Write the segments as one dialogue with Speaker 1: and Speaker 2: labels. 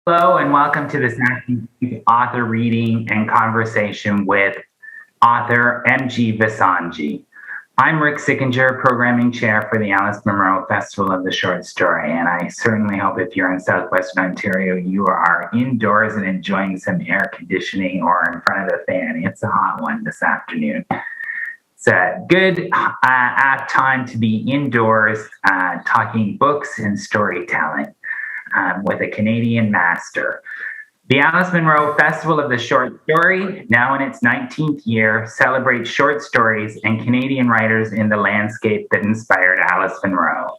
Speaker 1: Hello and welcome to this afternoon's author reading and conversation with author M.G. Vassanji. I'm Rick Sickinger, programming chair for the Alice Munro Festival of the Short Story, and I certainly hope if you're in Southwestern Ontario, you are indoors and enjoying some air conditioning or in front of the fan. It's a hot one this afternoon. It's a good time to be indoors talking books and storytelling. With a Canadian master. The Alice Munro Festival of the Short Story, now in its 19th year, celebrates short stories and Canadian writers in the landscape that inspired Alice Munro.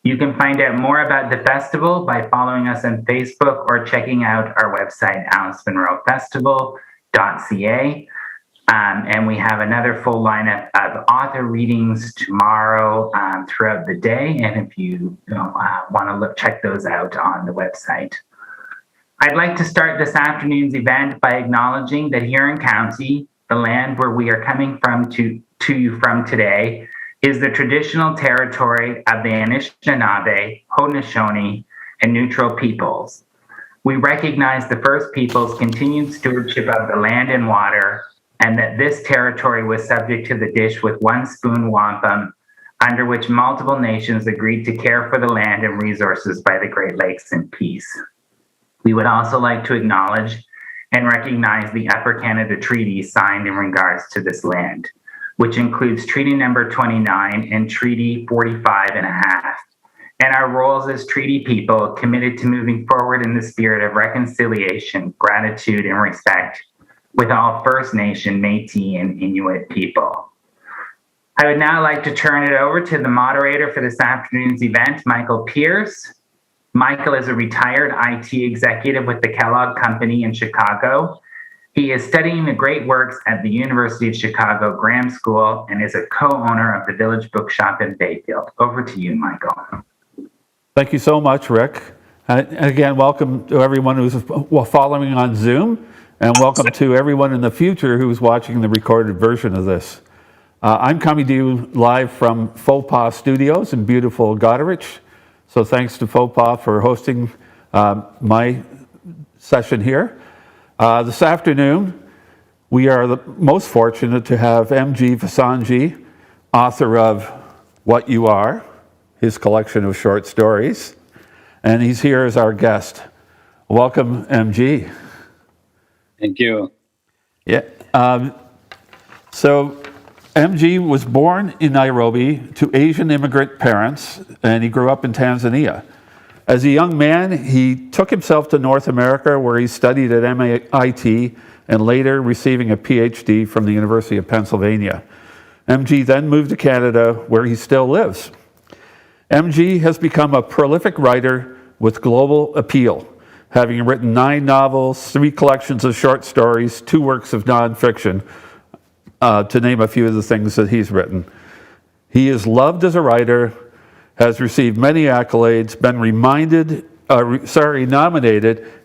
Speaker 1: You can find out more about the festival by following us on Facebook or checking out our website, alicemunrofestival.ca. And we have another full lineup of author readings tomorrow throughout the day. And if you want to check those out on the website. I'd like to start this afternoon's event by acknowledging that Huron County, the land where we are coming from to you from today, is the traditional territory of the Anishinaabe, Haudenosaunee, and Neutral peoples. We recognize the First Peoples' continued stewardship of the land and water, and that this territory was subject to the dish with one spoon wampum, under which multiple nations agreed to care for the land and resources by the Great Lakes in peace. We would also like to acknowledge and recognize the Upper Canada Treaty signed in regards to this land, which includes Treaty Number 29 and Treaty 45 and a half, and our roles as treaty people committed to moving forward in the spirit of reconciliation, gratitude, and respect with all First Nation, Métis, and Inuit people. I would now like to turn it over to the moderator for this afternoon's event, Michael Pierce. Michael is a retired IT executive with the Kellogg Company in Chicago. He is studying the great works at the University of Chicago Graham School and is a co-owner of the Village Bookshop in Bayfield. Over to you, Michael.
Speaker 2: Thank you so much, Rick. And again, welcome to everyone who's following on Zoom. And welcome to everyone in the future who's watching the recorded version of this. I'm coming to you live from Faux Pas Studios in beautiful Goderich. So thanks to Faux Pas for hosting my session here. This afternoon, we are the most fortunate to have M.G. Vassanji, author of What You Are, his collection of short stories. And he's here as our guest. Welcome, M.G.
Speaker 3: Thank you.
Speaker 2: Yeah. So MG was born in Nairobi to Asian immigrant parents, and he grew up in Tanzania. As a young man, he took himself to North America, where he studied at MIT and later receiving a PhD from the University of Pennsylvania. MG then moved to Canada, where he still lives. MG has become a prolific writer with global appeal, having written 9 novels, 3 collections of short stories, 2 works of nonfiction, to name a few of the things that he's written. He is loved as a writer, has received many accolades, been nominated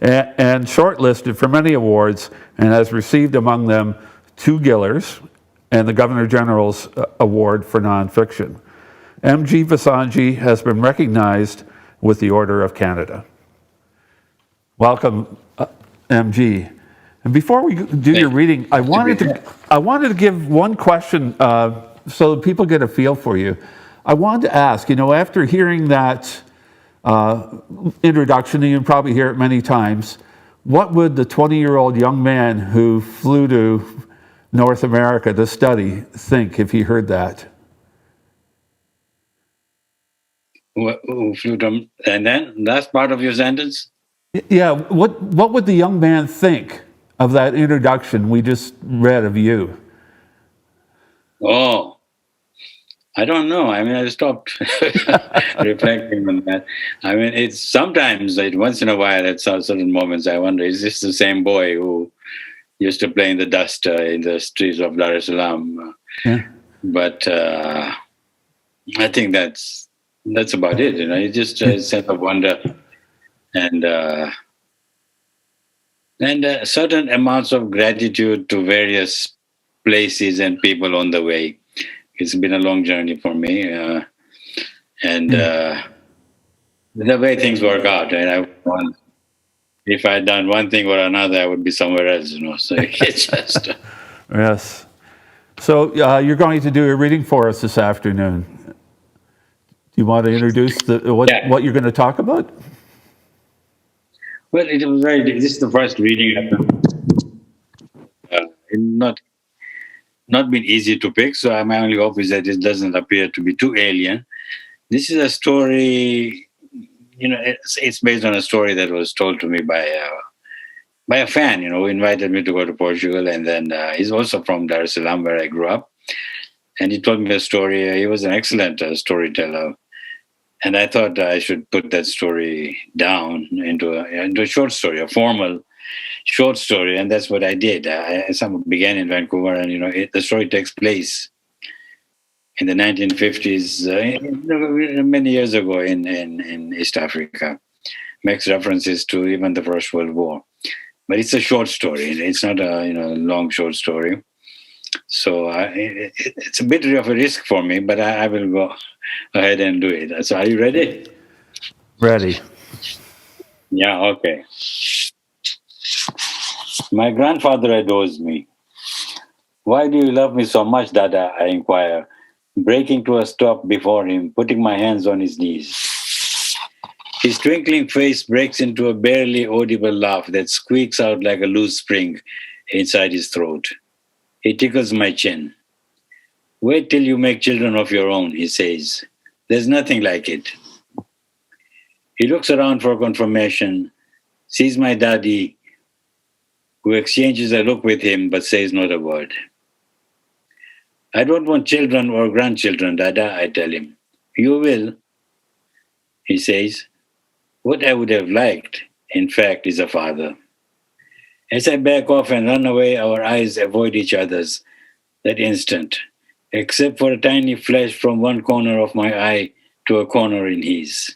Speaker 2: and shortlisted for many awards, and has received among them 2 Gillers and the Governor General's Award for Nonfiction. M.G. Vassanji has been recognized with the Order of Canada. Welcome, M.G. And before we do your reading, I wanted to give one question so that people get a feel for you. I wanted to ask, after hearing that introduction, and you probably hear it many times, what would the 20-year-old young man who flew to North America to study think if he heard that?
Speaker 3: Who flew to, and then last part of your sentence?
Speaker 2: Yeah, what would the young man think of that introduction we just read of you?
Speaker 3: Oh, I don't know. I stopped reflecting on that. It's sometimes, once in a while, at certain moments, I wonder, is this the same boy who used to play in the dust in the streets of Dar es Salaam?
Speaker 2: Yeah.
Speaker 3: But I think that's about it. It's just a sense of wonder and certain amounts of gratitude to various places and people on the way. It's been a long journey for me, the way things work out. And if I'd done one thing or another, I would be somewhere else, So it's just.
Speaker 2: Yes. So you're going to do a reading for us this afternoon. Do you want to introduce what you're going to talk about?
Speaker 3: Well, it was this is the first reading I've done. Not been easy to pick, so my only hope is that it doesn't appear to be too alien. This is a story, it's based on a story that was told to me by a fan, who invited me to go to Portugal, and then he's also from Dar es Salaam, where I grew up, and he told me a story. He was an excellent storyteller, and I thought I should put that story down into a short story, a formal short story, and that's what I did. I began in Vancouver, and the story takes place in the 1950s, many years ago in East Africa. Makes references to even the First World War, but it's a short story. It's not a long short story, so it's a bit of a risk for me. But I will go ahead and do it. So, are you ready?
Speaker 2: Ready.
Speaker 3: Yeah. Okay. My grandfather adores me. Why do you love me so much, Dada? I inquire, breaking to a stop before him, putting my hands on his knees. His twinkling face breaks into a barely audible laugh that squeaks out like a loose spring inside his throat. He tickles my chin. Wait till you make children of your own, he says. There's nothing like it. He looks around for confirmation, sees my daddy, who exchanges a look with him but says not a word. I don't want children or grandchildren, Dada, I tell him. You will, he says. What I would have liked, in fact, is a father. As I back off and run away, our eyes avoid each other's that instant, except for a tiny flash from one corner of my eye to a corner in his.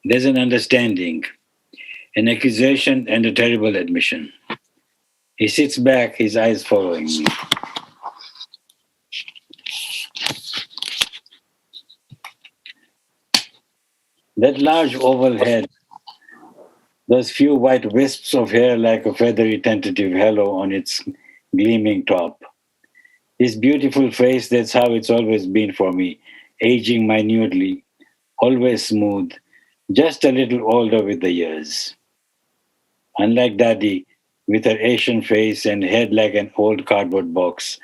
Speaker 3: There's an understanding, an accusation, and a terrible admission. He sits back, his eyes following me. That large oval head, those few white wisps of hair like a feathery tentative halo on its gleaming top. His beautiful face, that's how it's always been for me, aging minutely, always smooth, just a little older with the years. Unlike Daddy, with her Asian face and head like an old cardboard box,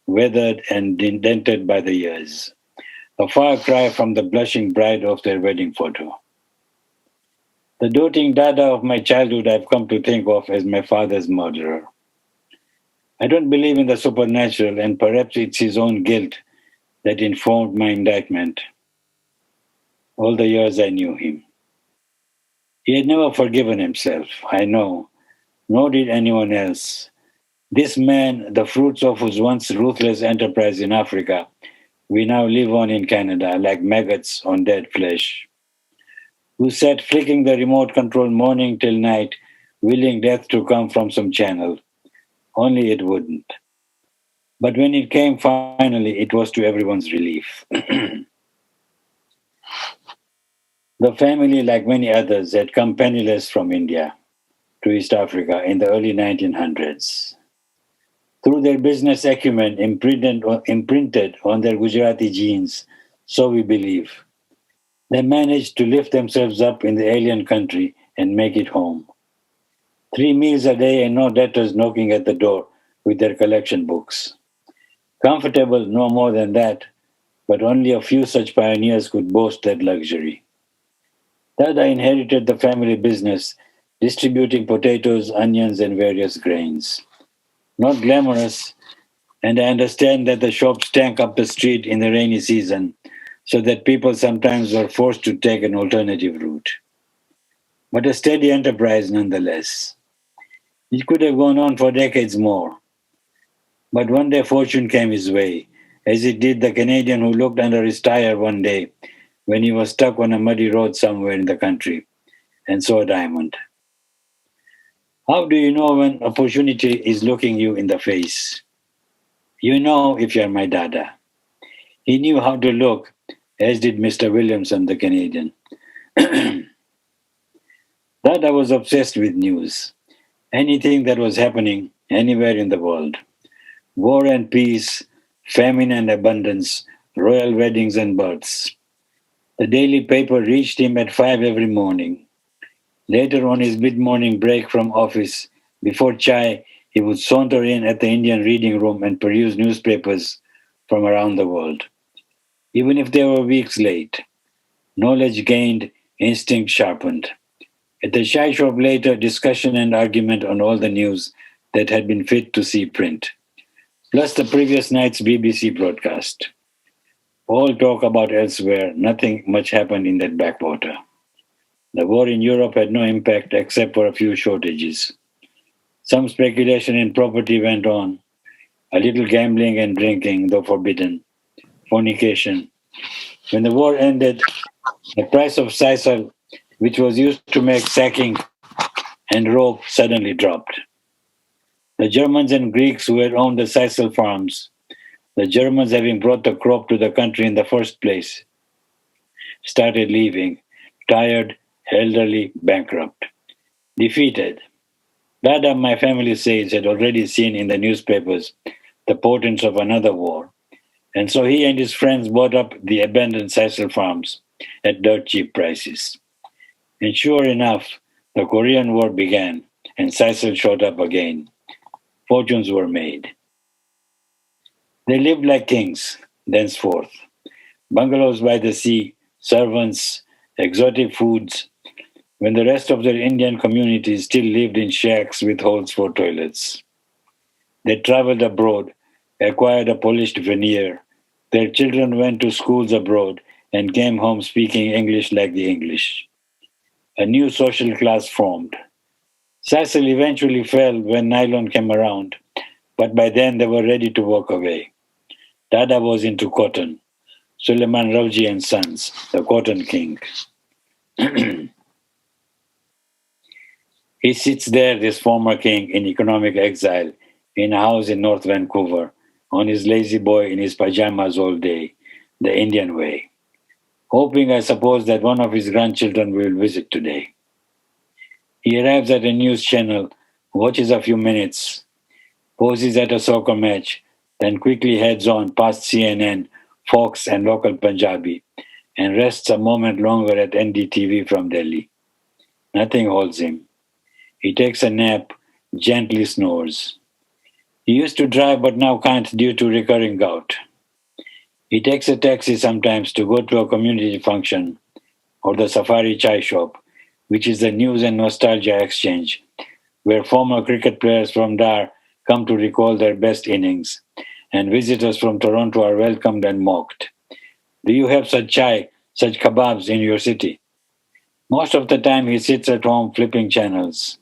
Speaker 3: weathered and indented by the years. A far cry from the blushing bride of their wedding photo. The doting Dada of my childhood I've come to think of as my father's murderer. I don't believe in the supernatural, and perhaps it's his own guilt that informed my indictment. All the years I knew him. He had never forgiven himself, I know, nor did anyone else. This man, the fruits of whose once ruthless enterprise in Africa, we now live on in Canada like maggots on dead flesh, who sat flicking the remote control morning till night, willing death to come from some channel. Only it wouldn't. But when it came finally, it was to everyone's relief. The family, like many others, had come penniless from India to East Africa in the early 1900s. Through their business acumen imprinted on their Gujarati genes, so we believe, they managed to lift themselves up in the alien country and make it home. 3 meals a day and no debtors knocking at the door with their collection books. Comfortable, no more than that, but only a few such pioneers could boast that luxury. Dada inherited the family business, distributing potatoes, onions, and various grains. Not glamorous, and I understand that the shops stank up the street in the rainy season, so that people sometimes were forced to take an alternative route. But a steady enterprise nonetheless. It could have gone on for decades more. But one day fortune came his way, as it did the Canadian who looked under his tire one day when he was stuck on a muddy road somewhere in the country and saw a diamond. How do you know when opportunity is looking you in the face? You know if you're my Dada. He knew how to look, as did Mr. Williamson, the Canadian. Dada was obsessed with news. Anything that was happening anywhere in the world. War and peace, famine and abundance, royal weddings and births. The daily paper reached him at 5 every morning. Later, on his mid-morning break from office, before chai, he would saunter in at the Indian reading room and peruse newspapers from around the world. Even if they were weeks late, knowledge gained, instinct sharpened. At the chai shop later, discussion and argument on all the news that had been fit to see print, plus the previous night's BBC broadcast. All talk about elsewhere, nothing much happened in that backwater. The war in Europe had no impact except for a few shortages. Some speculation in property went on, a little gambling and drinking, though forbidden, fornication. When the war ended, the price of sisal, which was used to make sacking and rope, suddenly dropped. The Germans and Greeks who had owned the sisal farms, the Germans having brought the crop to the country in the first place, started leaving, tired, elderly, bankrupt, defeated. Dada, my family says, had already seen in the newspapers the portents of another war, and so he and his friends bought up the abandoned sisal farms at dirt cheap prices. And sure enough, the Korean War began, and sisal shot up again. Fortunes were made. They lived like kings, thenceforth. Bungalows by the sea, servants, exotic foods, when the rest of their Indian communities still lived in shacks with holes for toilets. They traveled abroad, acquired a polished veneer. Their children went to schools abroad and came home speaking English like the English. A new social class formed. Sisal eventually fell when nylon came around, but by then they were ready to walk away. Dada was into cotton. Suleiman Ravji and Sons, the Cotton King. He sits there, this former king, in economic exile, in a house in North Vancouver, on his lazy boy in his pajamas all day, the Indian way, hoping, I suppose, that one of his grandchildren will visit today. He arrives at a news channel, watches a few minutes, poses at a soccer match, then quickly heads on past CNN, Fox, and local Punjabi, and rests a moment longer at NDTV from Delhi. Nothing holds him. He takes a nap, gently snores. He used to drive but now can't due to recurring gout. He takes a taxi sometimes to go to a community function or the Safari Chai Shop, which is the news and nostalgia exchange, where former cricket players from Dar come to recall their best innings, and visitors from Toronto are welcomed and mocked. Do you have such chai, such kebabs in your city? Most of the time he sits at home flipping channels.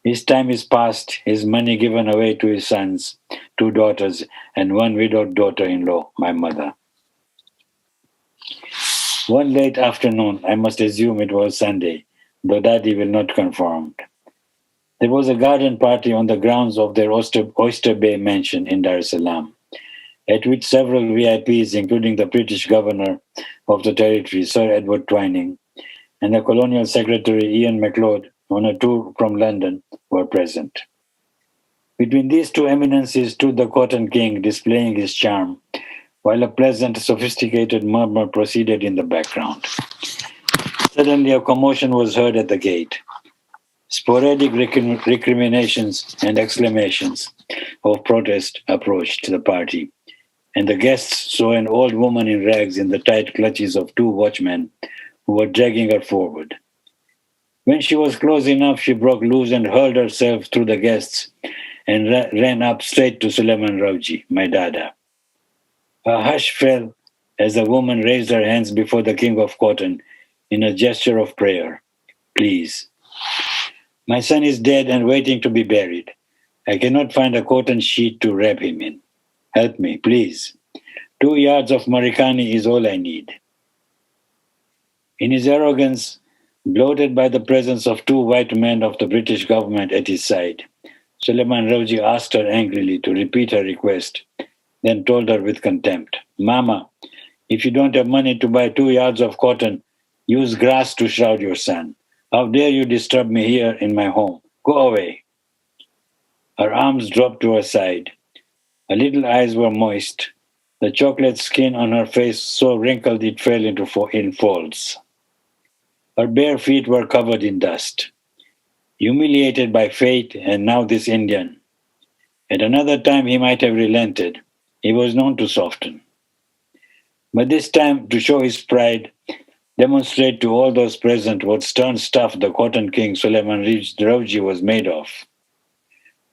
Speaker 3: His time is past, his money given away to his sons, 2 daughters, and 1 widowed daughter-in-law, my mother. One late afternoon, I must assume it was Sunday, though Daddy will not confirm. There was a garden party on the grounds of their Oyster Bay mansion in Dar es Salaam, at which several VIPs, including the British governor of the territory, Sir Edward Twining, and the colonial secretary Ian MacLeod, on a tour from London, were present. Between these two eminences stood the Cotton King, displaying his charm, while a pleasant, sophisticated murmur proceeded in the background. Suddenly a commotion was heard at the gate. Sporadic recriminations and exclamations of protest approached the party, and the guests saw an old woman in rags in the tight clutches of 2 watchmen who were dragging her forward. When she was close enough, she broke loose and hurled herself through the guests and ran up straight to Suleiman Ravji, my dada. A hush fell as the woman raised her hands before the King of Cotton in a gesture of prayer. Please. My son is dead and waiting to be buried. I cannot find a cotton sheet to wrap him in. Help me, please. 2 yards of Marikani is all I need. In his arrogance, bloated by the presence of 2 white men of the British government at his side, Suleiman Ravji asked her angrily to repeat her request, then told her with contempt, Mama, if you don't have money to buy 2 yards of cotton, use grass to shroud your son. How dare you disturb me here in my home? Go away. Her arms dropped to her side. Her little eyes were moist. The chocolate skin on her face so wrinkled it fell in folds. Her bare feet were covered in dust. Humiliated by fate and now this Indian. At another time he might have relented. He was known to soften. But this time, to show his pride, demonstrate to all those present what stern stuff the cotton king Suleiman Rouji was made of.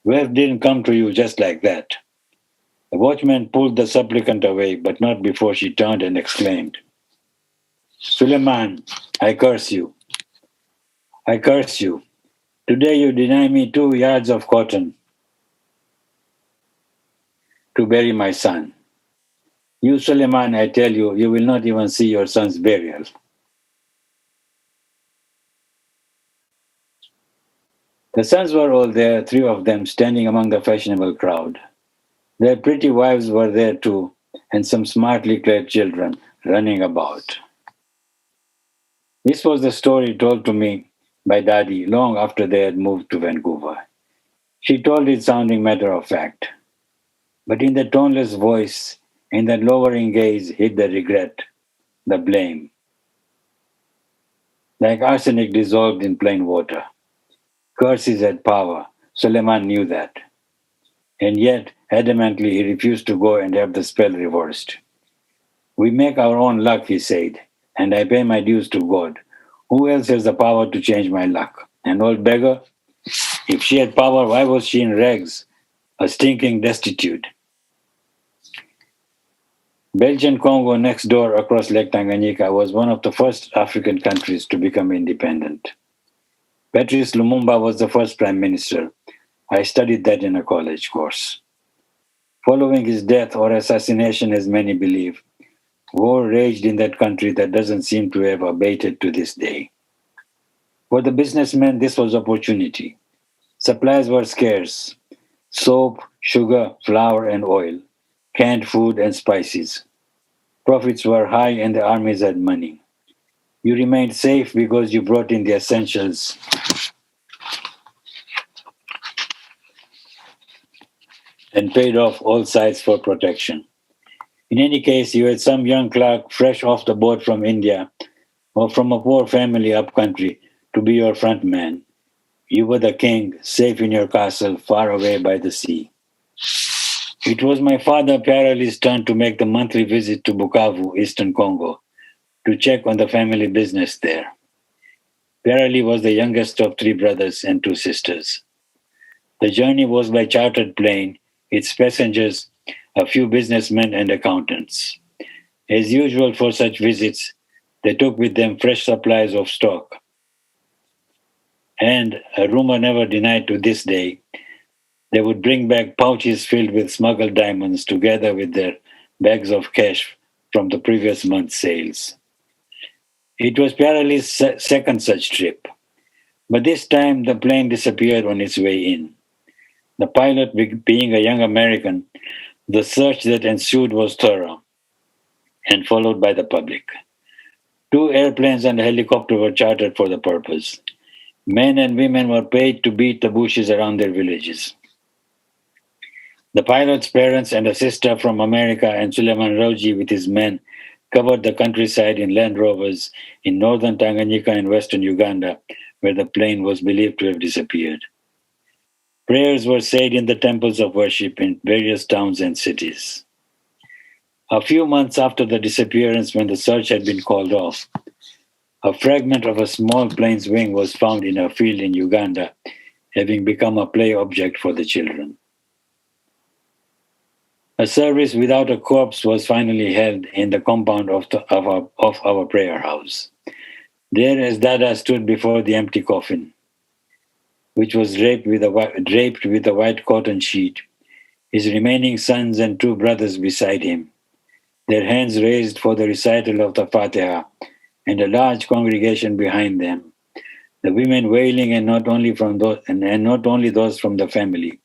Speaker 3: Wealth didn't come to you just like that. The watchman pulled the supplicant away, but not before she turned and exclaimed, Suleiman, I curse you. I curse you. Today you deny me 2 yards of cotton to bury my son. You, Suleiman, I tell you, you will not even see your son's burial. The sons were all there, 3 of them standing among the fashionable crowd. Their pretty wives were there too, and some smartly clad children running about. This was the story told to me by Daddy long after they had moved to Vancouver. She told it sounding matter of fact, but in the toneless voice, in that lowering gaze, hid the regret, the blame. Like arsenic dissolved in plain water. Curses had power. Suleiman knew that. And yet, adamantly, he refused to go and have the spell reversed. We make our own luck, he said, and I pay my dues to God. Who else has the power to change my luck? An old beggar? If she had power, why was she in rags, a stinking destitute? Belgian Congo, next door across Lake Tanganyika, was one of the first African countries to become independent. Patrice Lumumba was the first prime minister. I studied that in a college course. Following his death or assassination, as many believe, war raged in that country that doesn't seem to have abated to this day. For the businessmen, this was opportunity. Supplies were scarce. Soap, sugar, flour, and oil, canned food and spices. Profits were high and the armies had money. You remained safe because you brought in the essentials and paid off all sides for protection. In any case, you had some young clerk fresh off the boat from India or from a poor family up country to be your front man. You were the king, safe in your castle, far away by the sea. It was my father Pyarali's turn to make the monthly visit to Bukavu, Eastern Congo, to check on the family business there. Pyarali was the youngest of 3 brothers and 2 sisters. The journey was by chartered plane, its passengers, a few businessmen and accountants. As usual for such visits, they took with them fresh supplies of stock. And, a rumor never denied to this day, they would bring back pouches filled with smuggled diamonds together with their bags of cash from the previous month's sales. It was Pyarali's second such trip, but this time the plane disappeared on its way in. The pilot being a young American, the search that ensued was thorough and followed by the public. 2 airplanes and a helicopter were chartered for the purpose. Men and women were paid to beat the bushes around their villages. The pilot's parents and a sister from America and Suleiman Rouji with his men covered the countryside in Land Rovers in northern Tanganyika and western Uganda, where the plane was believed to have disappeared. Prayers were said in the temples of worship in various towns and cities. A few months after the disappearance, when the search had been called off, a fragment of a small plane's wing was found in a field in Uganda, having become a play object for the children. A service without a corpse was finally held in the compound of our prayer house. There, as Dada stood before the empty coffin, which was draped with a white cotton sheet, his remaining sons and 2 brothers beside him, their hands raised for the recital of the Fatiha, and a large congregation behind them, the women wailing, and not only those from the family.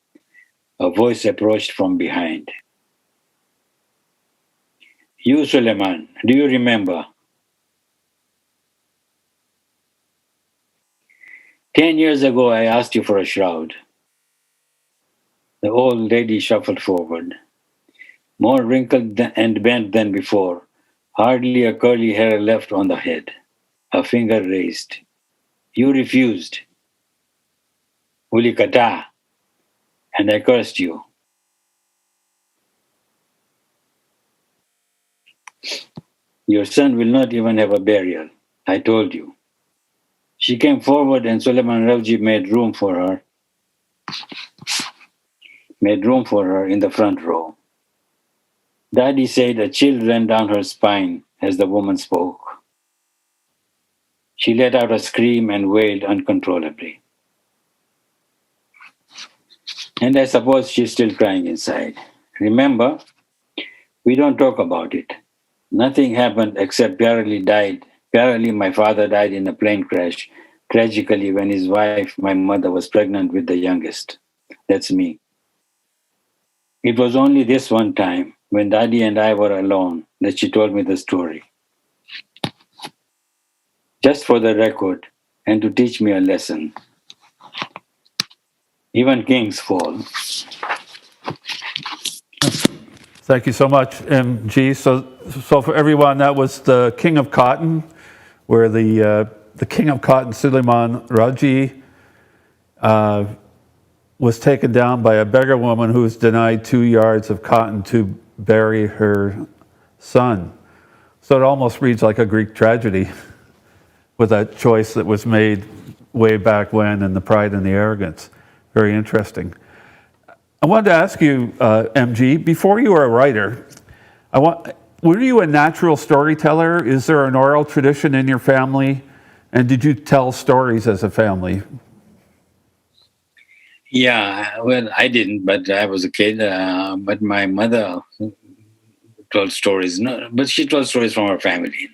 Speaker 3: A voice approached from behind. You, Suleiman, do you remember? 10 years ago, I asked you for a shroud. The old lady shuffled forward, more wrinkled and bent than before, hardly a curly hair left on the head, a finger raised. You refused. Ulikata, and I cursed you. Your son will not even have a burial, I told you. She came forward and Suleiman Ravji made room for her in the front row. Daddy said a chill ran down her spine as the woman spoke. She let out a scream and wailed uncontrollably. And I suppose she's still crying inside. Remember, we don't talk about it. Nothing happened except Pyarali died. Pyarali, my father, died in a plane crash, tragically when his wife, my mother, was pregnant with the youngest. That's me. It was only this one time, when Daddy and I were alone, that she told me the story. Just for the record, and to teach me a lesson. Even kings fall.
Speaker 2: Thank you so much, MG. So for everyone, that was the King of Cotton, where the King of Cotton, Suleiman Ravji, was taken down by a beggar woman who was denied 2 yards of cotton to bury her son. So it almost reads like a Greek tragedy with that choice that was made way back when and the pride and the arrogance. Very interesting. I wanted to ask you, MG, before you were a writer, were you a natural storyteller? Is there an oral tradition in your family? And did you tell stories as a family?
Speaker 3: Yeah, well, I didn't, but I was a kid. But my mother told stories. No, but she told stories from her family.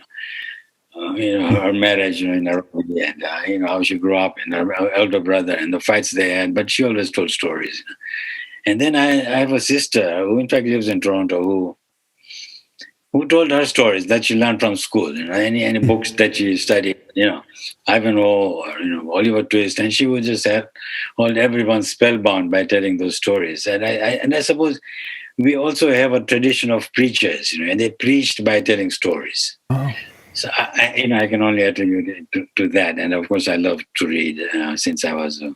Speaker 3: Her marriage, in her and how she grew up, and her elder brother, and the fights they had. But she always told stories. And then I have a sister who, in fact, lives in Toronto, who told her stories that she learned from school. Any books that she studied. Ivanhoe, or Oliver Twist, and she would just hold everyone spellbound by telling those stories. And I suppose we also have a tradition of preachers, and they preached by telling stories.
Speaker 2: Oh.
Speaker 3: So I can only attribute it to that. And of course, I love to read since I was a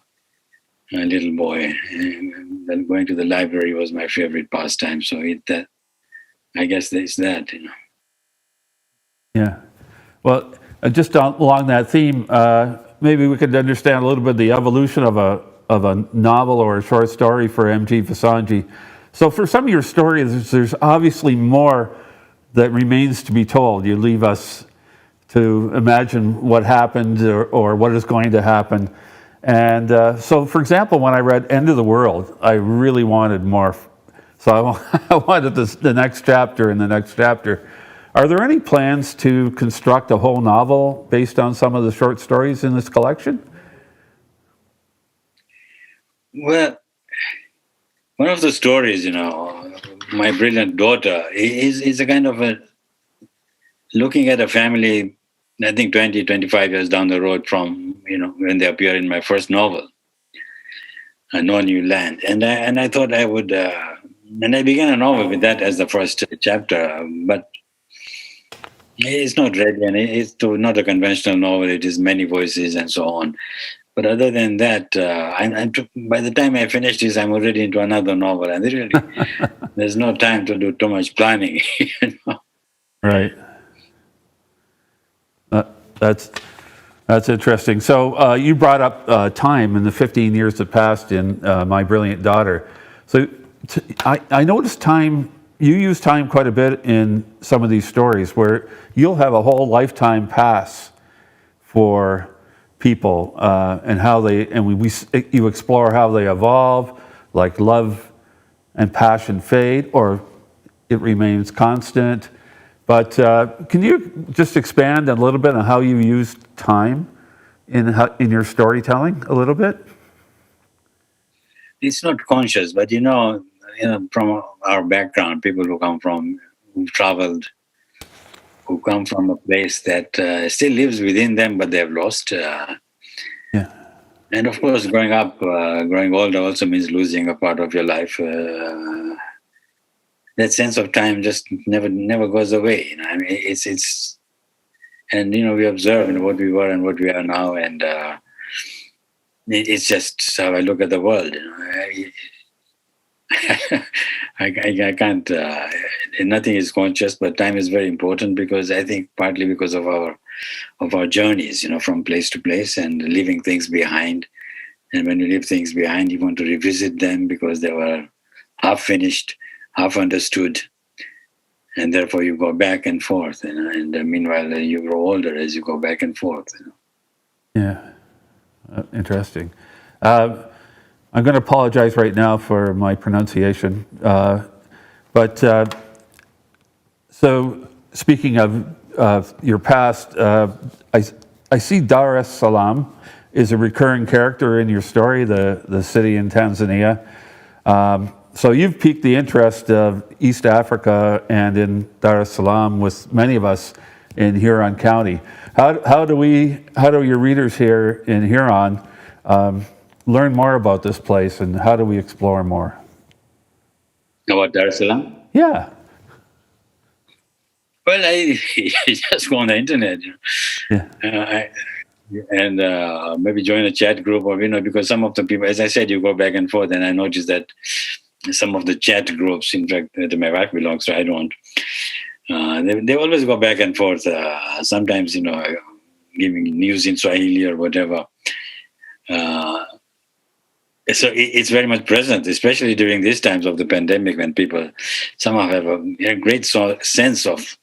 Speaker 3: little boy. And then going to the library was my favorite pastime. So I guess there's that.
Speaker 2: Yeah. Well, just along that theme, maybe we could understand a little bit the evolution of a novel or a short story for MG Vassanji. So for some of your stories, there's obviously more that remains to be told. You leave us to imagine what happened or what is going to happen. And so, for example, when I read End of the World, I really wanted more. So I wanted the next chapter and the next chapter. Are there any plans to construct a whole novel based on some of the short stories in this collection?
Speaker 3: Well, one of the stories, My Brilliant Daughter, is a kind of looking at a family, I think 20, 25 years down the road from, when they appear in my first novel, No New Land. And I thought I would, and I began a novel with that as the first chapter, but it's not ready, and it's not a conventional novel. It is many voices and so on. But other than that, by the time I finish this, I'm already into another novel, and there's no time to do too much planning.
Speaker 2: Right. That's interesting. So you brought up time and the 15 years that passed in My Brilliant Daughter. So I noticed time. You use time quite a bit in some of these stories, where you'll have a whole lifetime pass for people and how they, and you explore how they evolve, like love and passion fade, or it remains constant. But can you just expand a little bit on how you use time in your storytelling a little bit?
Speaker 3: It's not conscious, but from our background, people who've traveled, who come from a place that still lives within them, but they've lost.
Speaker 2: Yeah.
Speaker 3: And of course, growing older also means losing a part of your life. That sense of time just never goes away. I mean, it's, and we observe what we were and what we are now, and it's just how I look at the world. I can't. Nothing is conscious, but time is very important because I think partly because of our journeys, from place to place and leaving things behind. And when you leave things behind, you want to revisit them because they were half finished, half understood, and therefore you go back and forth. And meanwhile, you grow older as you go back and forth.
Speaker 2: Yeah, interesting. I'm going to apologize right now for my pronunciation, but so speaking of your past, I see Dar es Salaam is a recurring character in your story, the city in Tanzania. So you've piqued the interest of East Africa and in Dar es Salaam with many of us in Huron County. How do your readers here in Huron learn more about this place, and how do we explore more?
Speaker 3: About Dar es Salaam?
Speaker 2: Yeah.
Speaker 3: Well, I just go on the internet,
Speaker 2: Yeah.
Speaker 3: And maybe join a chat group, or because some of the people, as I said, you go back and forth, and I noticed that some of the chat groups, in fact, that my wife belongs to, I don't. They always go back and forth. Sometimes, giving news in Swahili or whatever. So it's very much present, especially during these times of the pandemic, when people somehow have a great sense of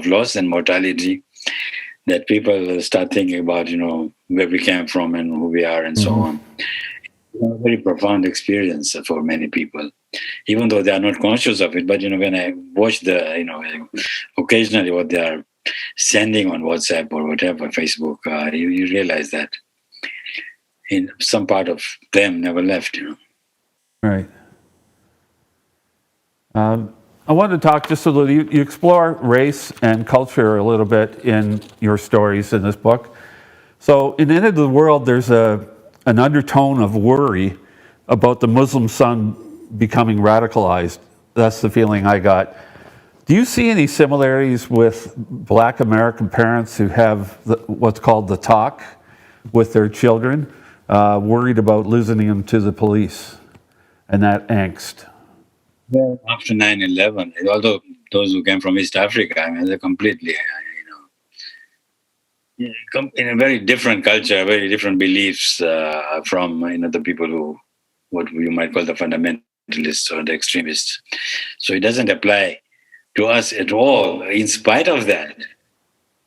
Speaker 3: loss and mortality, that people start thinking about, where we came from and who we are and so on. A very profound experience for many people, even though they are not conscious of it. But, when I watch occasionally what they are sending on WhatsApp or whatever, Facebook, you realize that in some part of them never left,
Speaker 2: Right. I wanted to talk just a little. You explore race and culture a little bit in your stories in this book. So, in the end of the world, there's an undertone of worry about the Muslim son becoming radicalized. That's the feeling I got. Do you see any similarities with Black American parents who have what's called the talk with their children, worried about losing them to the police and that angst?
Speaker 3: Well, after 9/11, although those who came from East Africa, they're completely, in a very different culture, very different beliefs from, the people who, what you might call the fundamentalists or the extremists. So it doesn't apply to us at all. In spite of that,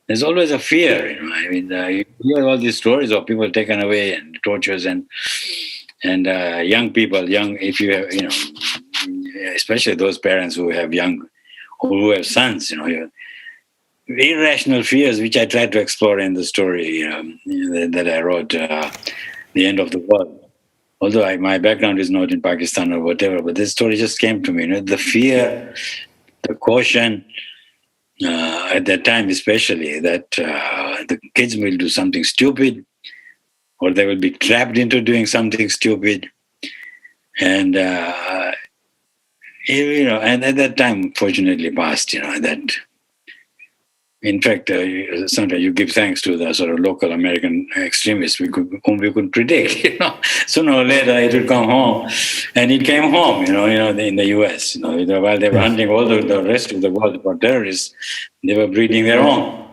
Speaker 3: there's always a fear. You hear all these stories of people taken away and tortures and young people, if you have, especially those parents who have sons, irrational fears, which I tried to explore in the story that I wrote, The End of the World. Although my background is not in Pakistan or whatever, but this story just came to me. The fear, the caution, at that time especially, that the kids will do something stupid, or they will be trapped into doing something stupid. And, and at that time, fortunately passed, that, in fact, sometimes you give thanks to the sort of local American extremists whom we could predict, Sooner or later it would come home. And it came home, in the US, while they were hunting all the rest of the world for terrorists, they were breeding their own.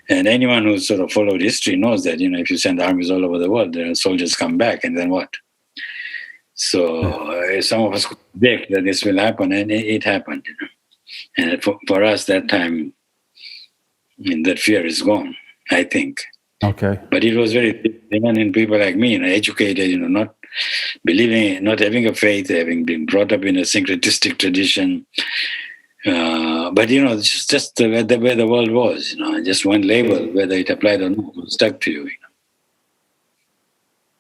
Speaker 3: And anyone who sort of followed history knows that, if you send armies all over the world, the soldiers come back, and then what? So some of us could predict that this will happen, and it happened. And for us, that time, that fear is gone, I think.
Speaker 2: Okay.
Speaker 3: But it was very different in people like me, educated, not believing, not having a faith, having been brought up in a syncretistic tradition. But just the way the world was, just one label, whether it applied or not, was stuck to you.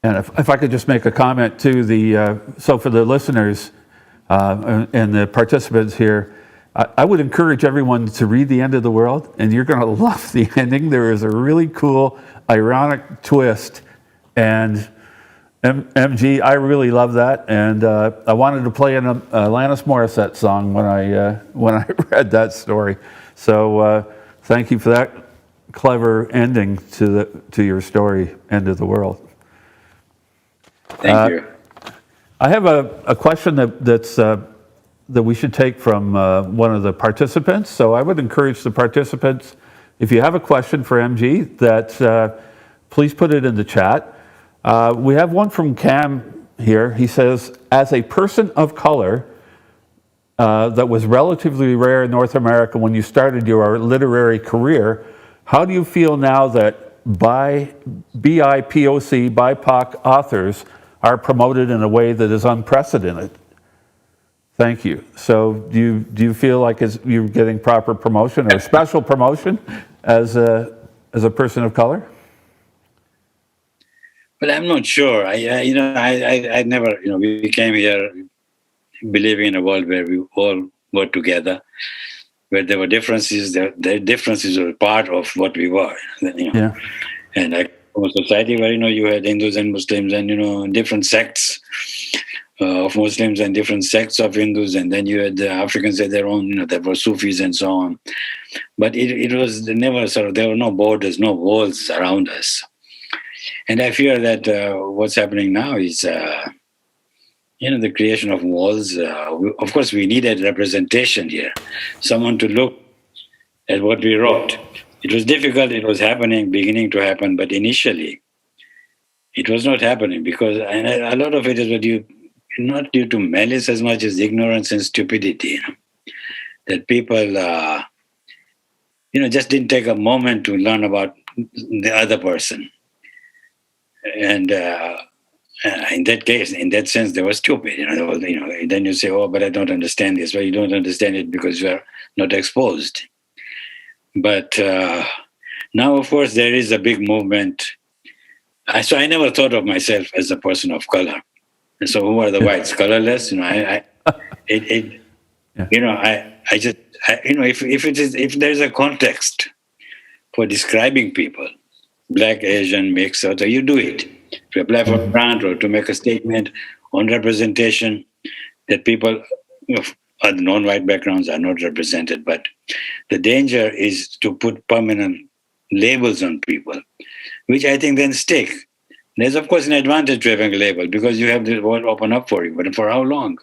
Speaker 2: And if I could just make a comment too, so for the listeners and the participants here, I would encourage everyone to read The End of the World, and you're going to love the ending. There is a really cool, ironic twist, and MG, I really love that, and I wanted to play an Alanis Morissette song when I read that story. So thank you for that clever ending to your story, End of the World.
Speaker 3: Thank you.
Speaker 2: I have a question that we should take from one of the participants. So I would encourage the participants, if you have a question for MG, that please put it in the chat. We have one from Cam here. He says, as a person of color that was relatively rare in North America when you started your literary career, how do you feel now that BIPOC, BIPOC authors are promoted in a way that is unprecedented? Thank you. So do you feel like you're getting proper promotion or special promotion as a person of color?
Speaker 3: But I'm not sure. I never, we came here believing in a world where we all were together, where there were differences. The differences were part of what we were.
Speaker 2: Yeah.
Speaker 3: And from a society where you had Hindus and Muslims and different sects of Muslims and different sects of Hindus, and then you had the Africans had their own. There were Sufis and so on. But it was never there were no borders, no walls around us. And I fear that what's happening now is, the creation of walls. Of course, we needed representation here, someone to look at what we wrote. It was difficult. It was beginning to happen, but initially, it was not happening because a lot of it is not due to malice as much as ignorance and stupidity. That people, just didn't take a moment to learn about the other person. And in that case, in that sense, they were stupid. Then you say, "Oh, but I don't understand this." Well, you don't understand it because you are not exposed. But now, of course, there is a big movement. So I never thought of myself as a person of color. And so, who are the whites? Colorless? If there's a context for describing people, Black, Asian, mixed, so you do it. To apply for a grant or to make a statement on representation that people of non-white backgrounds are not represented. But the danger is to put permanent labels on people, which I think then stick. There's, of course, an advantage to having a label because you have the world open up for you, but for how long?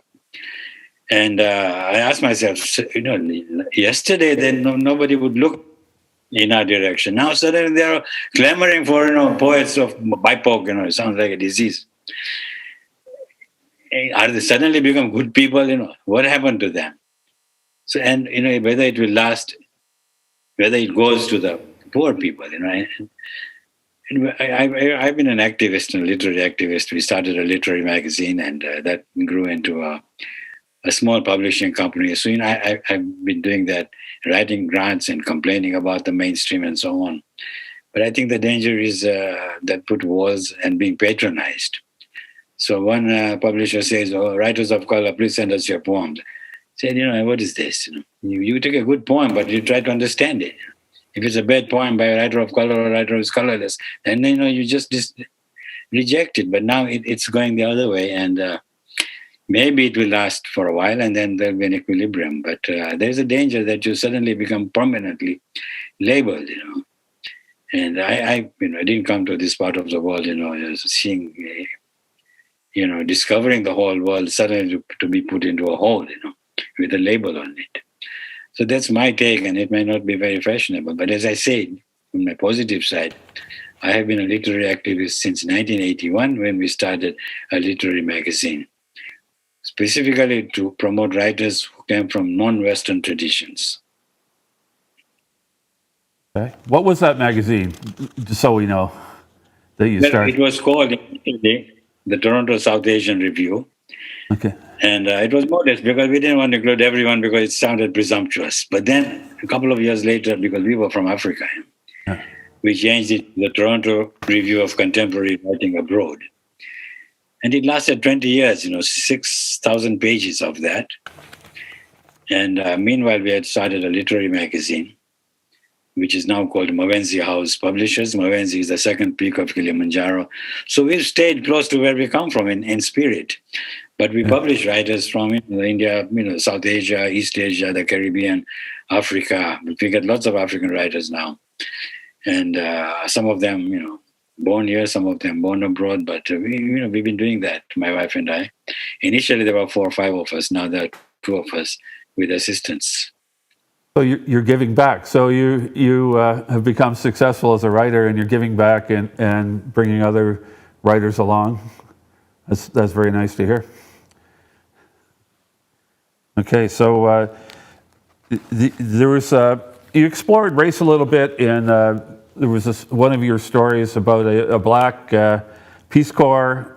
Speaker 3: And I asked myself, yesterday, then nobody would look in our direction. Now suddenly they are clamoring for poets of BIPOC. It sounds like a disease. Are they suddenly become good people? What happened to them? So and whether it will last, whether it goes to the poor people. I've been an activist, a literary activist. We started a literary magazine, and that grew into a small publishing company. So I've been doing that, writing grants and complaining about the mainstream and so on. But I think the danger is that put walls and being patronized. So one publisher says, "Oh, writers of color, please send us your poems." I said, what is this? You take a good poem, but you try to understand it. If it's a bad poem by a writer of color or a writer who's colorless, then you just reject it. But now it's going the other way, and maybe it will last for a while, and then there'll be an equilibrium. But there's a danger that you suddenly become permanently labeled. And I didn't come to this part of the world, seeing, discovering the whole world suddenly to be put into a hole, with a label on it. So that's my take, and it may not be very fashionable. But as I said, on my positive side, I have been a literary activist since 1981 when we started a literary magazine, specifically to promote writers who came from non-Western traditions.
Speaker 2: Okay. What was that magazine, just so we know, that you started?
Speaker 3: It was called the Toronto South Asian Review.
Speaker 2: Okay.
Speaker 3: And it was modest because we didn't want to include everyone because it sounded presumptuous. But then a couple of years later, because we were from Africa, we changed it to the Toronto Review of Contemporary Writing Abroad. And it lasted 20 years, 6,000 pages of that. And meanwhile, we had started a literary magazine, which is now called Mawenzi House Publishers. Mawenzi is the second peak of Kilimanjaro. So we've stayed close to where we come from in spirit. But we publish writers from India, South Asia, East Asia, the Caribbean, Africa. We get lots of African writers now. And some of them, born here, some of them born abroad. But we've been doing that, my wife and I. Initially, there were 4 or 5 of us. Now there are 2 of us with assistants.
Speaker 2: So you're giving back. So you have become successful as a writer, and you're giving back and bringing other writers along. That's very nice to hear. Okay, so there was you explored race a little bit in there was one of your stories about a black Peace Corps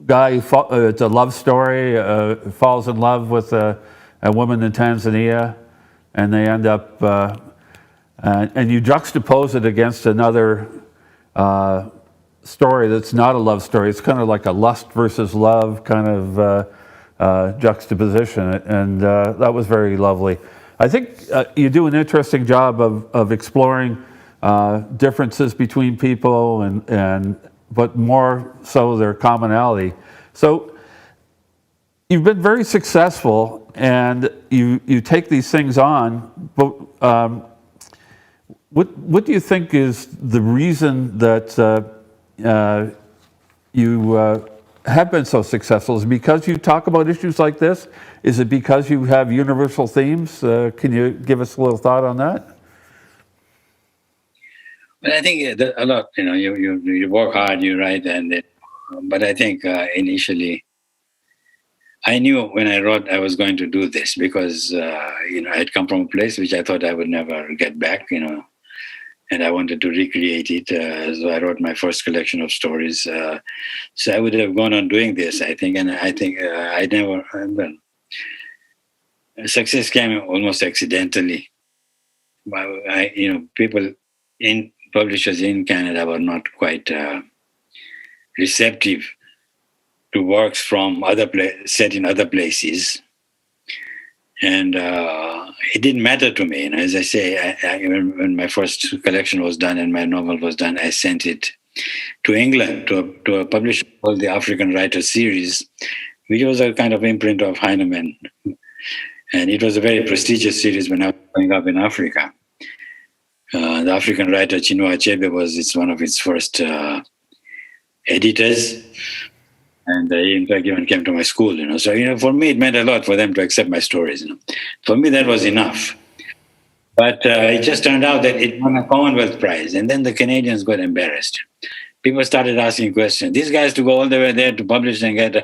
Speaker 2: guy. It's a love story. Falls in love with a woman in Tanzania, and they end up and you juxtapose it against another story that's not a love story. It's kind of like a lust versus love kind of juxtaposition, and that was very lovely. I think you do an interesting job of exploring differences between people, but more so their commonality. So you've been very successful, and you take these things on, but what do you think is the reason that you have been so successful? Is it because you talk about issues like this? Is it because you have universal themes? Can you give us a little thought on that?
Speaker 3: Well, I think a lot. You work hard, you write, but I think initially, I knew when I wrote I was going to do this because I had come from a place which I thought I would never get back. And I wanted to recreate it. So I wrote my first collection of stories. So I would have gone on doing this, I think. And I think I never, success came almost accidentally. Publishers in Canada were not quite receptive to works from set in other places. And it didn't matter to me. As I say, when my first collection was done and my novel was done, I sent it to England to a publisher called the African Writers Series, which was a kind of imprint of Heinemann. And it was a very prestigious series when I was growing up in Africa. The African writer Chinua Achebe was one of its first editors. And he, in fact, even came to my school, So, for me, it meant a lot for them to accept my stories, For me, that was enough. But it just turned out that it won a Commonwealth Prize. And then the Canadians got embarrassed. People started asking questions. These guys to go all the way there to publish and get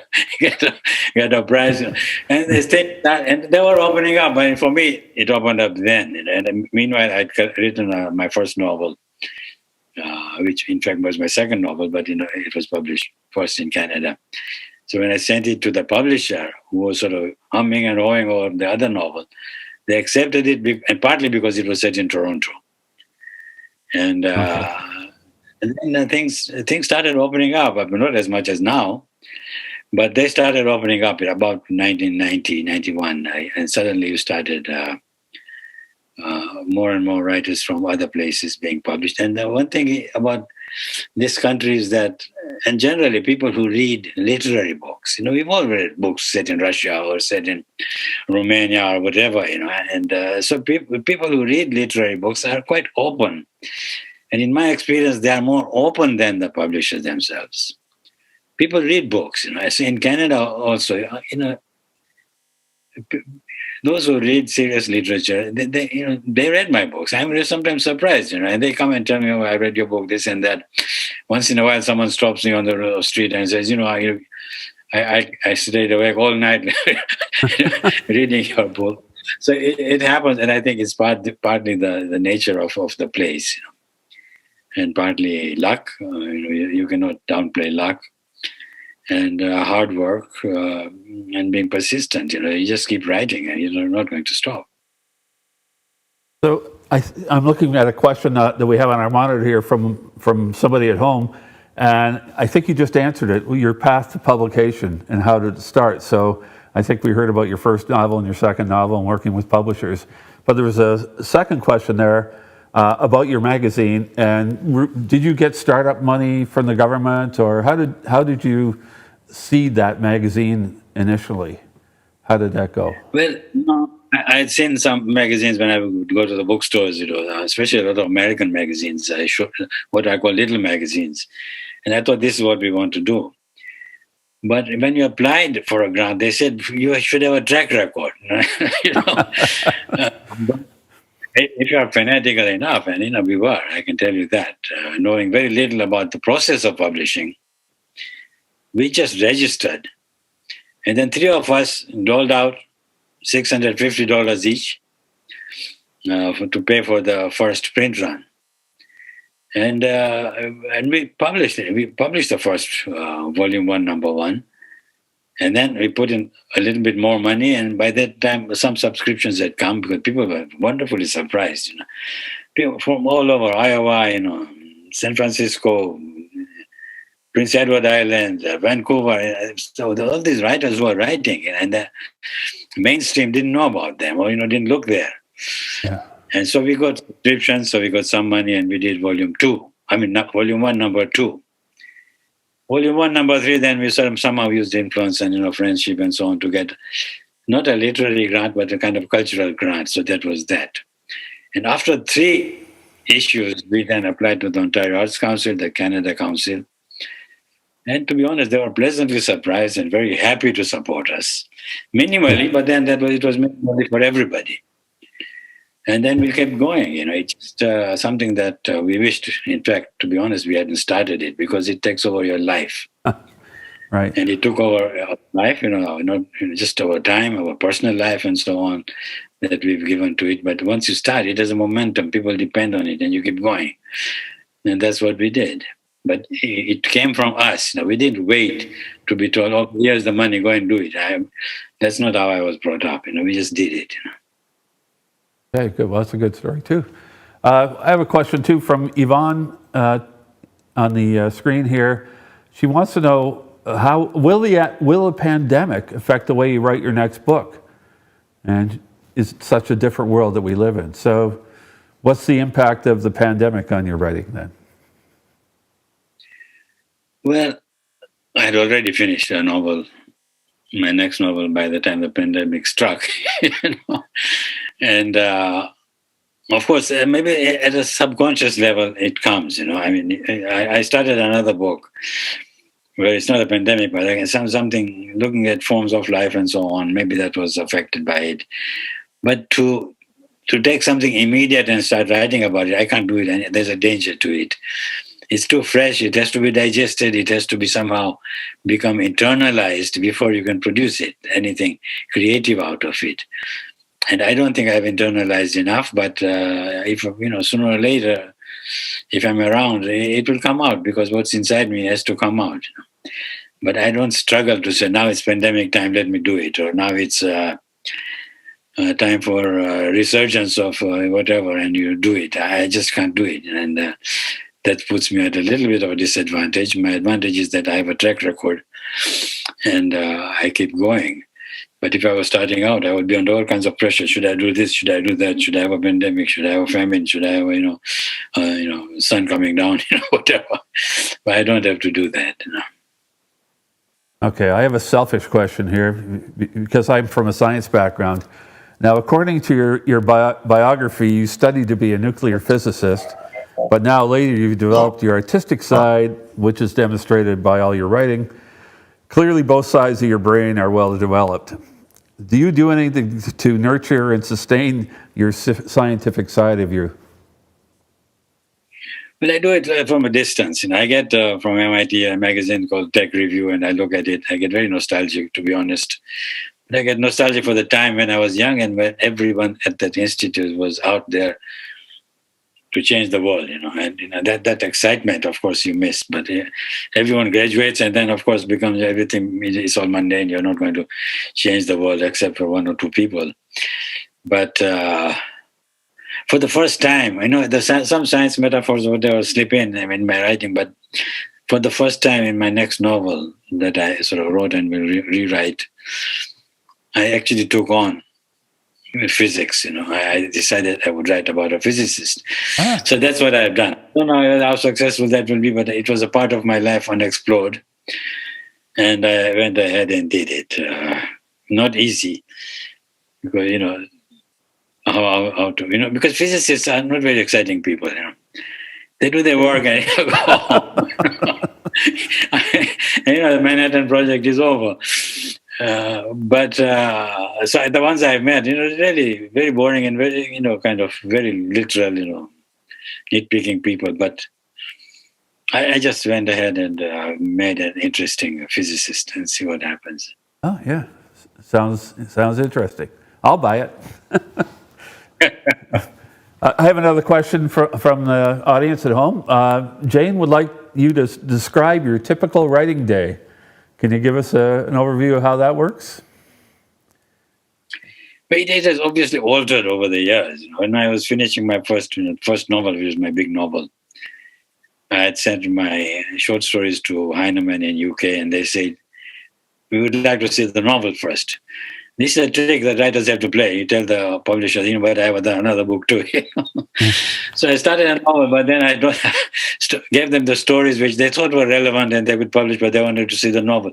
Speaker 3: a prize. And they stayed, and they were opening up. But for me, it opened up then. And meanwhile, I'd written my first novel, which in fact was my second novel, but it was published first in Canada. So when I sent it to the publisher, who was sort of humming and hawing over the other novel, they accepted it, and partly because it was set in Toronto. And and then things started opening up. I mean, not as much as now, but they started opening up in about 1990, 91, and suddenly you started more and more writers from other places being published. And the one thing about this country is that, and generally people who read literary books, we've all read books set in Russia or set in Romania or whatever, and so people who read literary books are quite open. And in my experience, they are more open than the publishers themselves. People read books, I see in Canada also, those who read serious literature, they read my books. I'm sometimes surprised, and they come and tell me, "Oh, I read your book, this and that." Once in a while, someone stops me on the street and says, I stayed awake all night reading your book. So it happens, and I think it's partly the nature of the place, and partly luck. You cannot downplay luck. And hard work and being persistent. You just keep writing and you're not going to stop.
Speaker 2: So I'm looking at a question that we have on our monitor here from somebody at home, and I think you just answered it, your path to publication and how to start. So I think we heard about your first novel and your second novel and working with publishers. But there was a second question there. What was the about your magazine. And did you get startup money from the government, or how did you seed that magazine initially? How did that go?
Speaker 3: Well, no, I had seen some magazines when I would go to the bookstores, especially a lot of American magazines, what I call little magazines. And I thought this is what we want to do. But when you applied for a grant, they said you should have a track record. If you are fanatical enough, and we were, I can tell you that, knowing very little about the process of publishing, we just registered. And then 3 of us doled out $650 each to pay for the first print run. And we published it. We published the first volume 1, number 1. And then we put in a little bit more money. And by that time, some subscriptions had come because people were wonderfully surprised. People from all over Iowa, San Francisco, Prince Edward Island, Vancouver. So all these writers were writing, and the mainstream didn't know about them or didn't look there.
Speaker 2: Yeah.
Speaker 3: And so we got subscriptions, so we got some money, and we did volume 2. Not volume 1, number 2. Volume 1, number 3, then we somehow used influence and friendship and so on to get not a literary grant, but a kind of cultural grant. So that was that. And after 3 issues, we then applied to the Ontario Arts Council, the Canada Council. And to be honest, they were pleasantly surprised and very happy to support us. Minimally, but then it was minimally for everybody. And then we kept going. It's just something that we wished, in fact, to be honest, we hadn't started it because it takes over your life.
Speaker 2: Right.
Speaker 3: And it took over our life, not just our time, our personal life and so on that we've given to it. But once you start, it has a momentum. People depend on it and you keep going. And that's what we did. But it came from us. We didn't wait to be told, "Oh, here's the money, go and do it." That's not how I was brought up. We just did it.
Speaker 2: Okay, good. Well, that's a good story too. I have a question too from Yvonne on the screen here. She wants to know how will a pandemic affect the way you write your next book? And it's such a different world that we live in. So, what's the impact of the pandemic on your writing then?
Speaker 3: Well, I had already finished a novel, my next novel, by the time the pandemic struck. And of course, maybe at a subconscious level, it comes. I started another book where it's not a pandemic, but something looking at forms of life and so on. Maybe that was affected by it. But to take something immediate and start writing about it, I can't do it. And there's a danger to it. It's too fresh. It has to be digested. It has to be somehow become internalized before you can produce it, anything creative out of it. And I don't think I've internalized enough, but if sooner or later, if I'm around, it will come out because what's inside me has to come out. But I don't struggle to say, now it's pandemic time, let me do it. Or now it's time for resurgence of whatever, and you do it. I just can't do it. And that puts me at a little bit of a disadvantage. My advantage is that I have a track record and I keep going. But if I was starting out, I would be under all kinds of pressure. Should I do this? Should I do that? Should I have a pandemic? Should I have a famine? Should I have, sun coming down? Whatever. But I don't have to do that.
Speaker 2: Okay, I have a selfish question here because I'm from a science background. Now, according to your biography, you studied to be a nuclear physicist, but now later you've developed your artistic side, which is demonstrated by all your writing. Clearly, both sides of your brain are well developed. Do you do anything to nurture and sustain your scientific side of you?
Speaker 3: Well, I do it from a distance. I get from MIT a magazine called Tech Review, and I look at it. I get very nostalgic, to be honest. But I get nostalgic for the time when I was young and when everyone at that institute was out there to change the world, and that excitement, of course, you miss. But everyone graduates, and then, of course, becomes everything is all mundane. You're not going to change the world except for 1 or 2 people. But for the first time, I know there's some science metaphors or whatever slip in my writing, but for the first time in my next novel that I sort of wrote and will rewrite, I actually took on physics. I decided I would write about a physicist. So that's what I've done. I don't know how successful that will be, but it was a part of my life unexplored. And I went ahead and did it. Not easy, because, how to, because physicists are not very exciting people, They do their work and go home. The Manhattan Project is over. But so the ones I've met, really very boring and very, kind of very literal, nitpicking people. But I just went ahead and made an interesting physicist and see what happens.
Speaker 2: Oh yeah, sounds interesting. I'll buy it. I have another question from the audience at home. Jane would like you to describe your typical writing day. Can you give us an overview of how that works?
Speaker 3: But it has obviously altered over the years. When I was finishing my first novel, which was my big novel, I had sent my short stories to Heinemann in UK, and they said, we would like to see the novel first. This is a trick that writers have to play. You tell the publisher, but I have another book too. So I started a novel, but then I gave them the stories which they thought were relevant and they would publish, but they wanted to see the novel.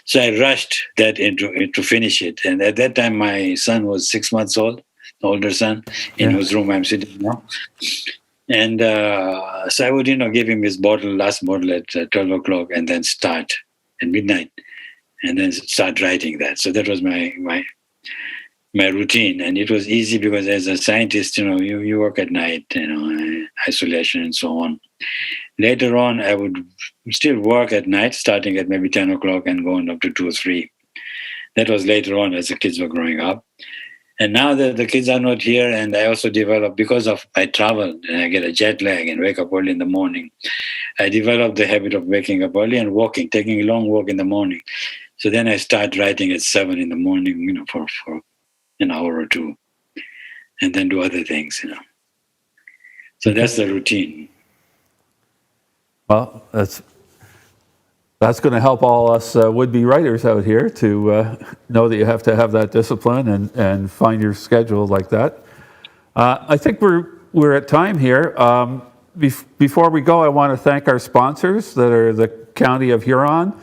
Speaker 3: So I rushed that into to finish it. And at that time, my son was 6 months old, the older son, in whose room I'm sitting now. And so I would, give him his last bottle at 12 o'clock and then start at midnight. And then start writing that. So that was my routine, and it was easy because as a scientist, you work at night, isolation and so on. Later on, I would still work at night, starting at maybe 10 o'clock and going up to 2 or 3. That was later on as the kids were growing up. And now that the kids are not here, and I also developed, because of I travel and I get a jet lag and wake up early in the morning, I developed the habit of waking up early and walking, taking a long walk in the morning. So then I start writing at 7 in the morning, for an hour or two, and then do other things, So that's the routine.
Speaker 2: Well, that's going to help all us would-be writers out here to know that you have to have that discipline and find your schedule like that. I think we're at time here. Before we go, I want to thank our sponsors that are the County of Huron,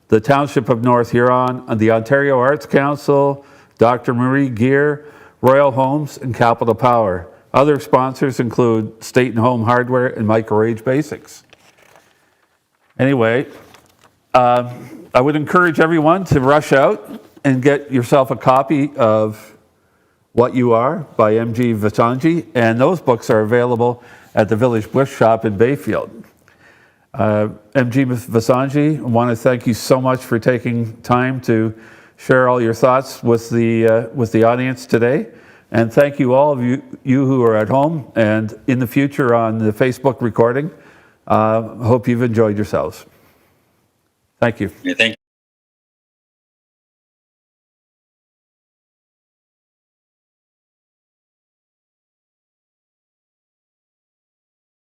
Speaker 2: the Township of North Huron, and the Ontario Arts Council, Dr. Marie Gear, Royal Homes, and Capital Power. Other sponsors include State and Home Hardware and Micro-Age Basics. Anyway, I would encourage everyone to rush out and get yourself a copy of What You Are by M.G. Vassanji, and those books are available at the Village Bush Shop in Bayfield. M.G. Vassanji, I want to thank you so much for taking time to share all your thoughts with the audience today. And thank you all of you who are at home and in the future on the Facebook recording. Hope you've enjoyed yourselves. Thank you.
Speaker 3: Yeah, thank you.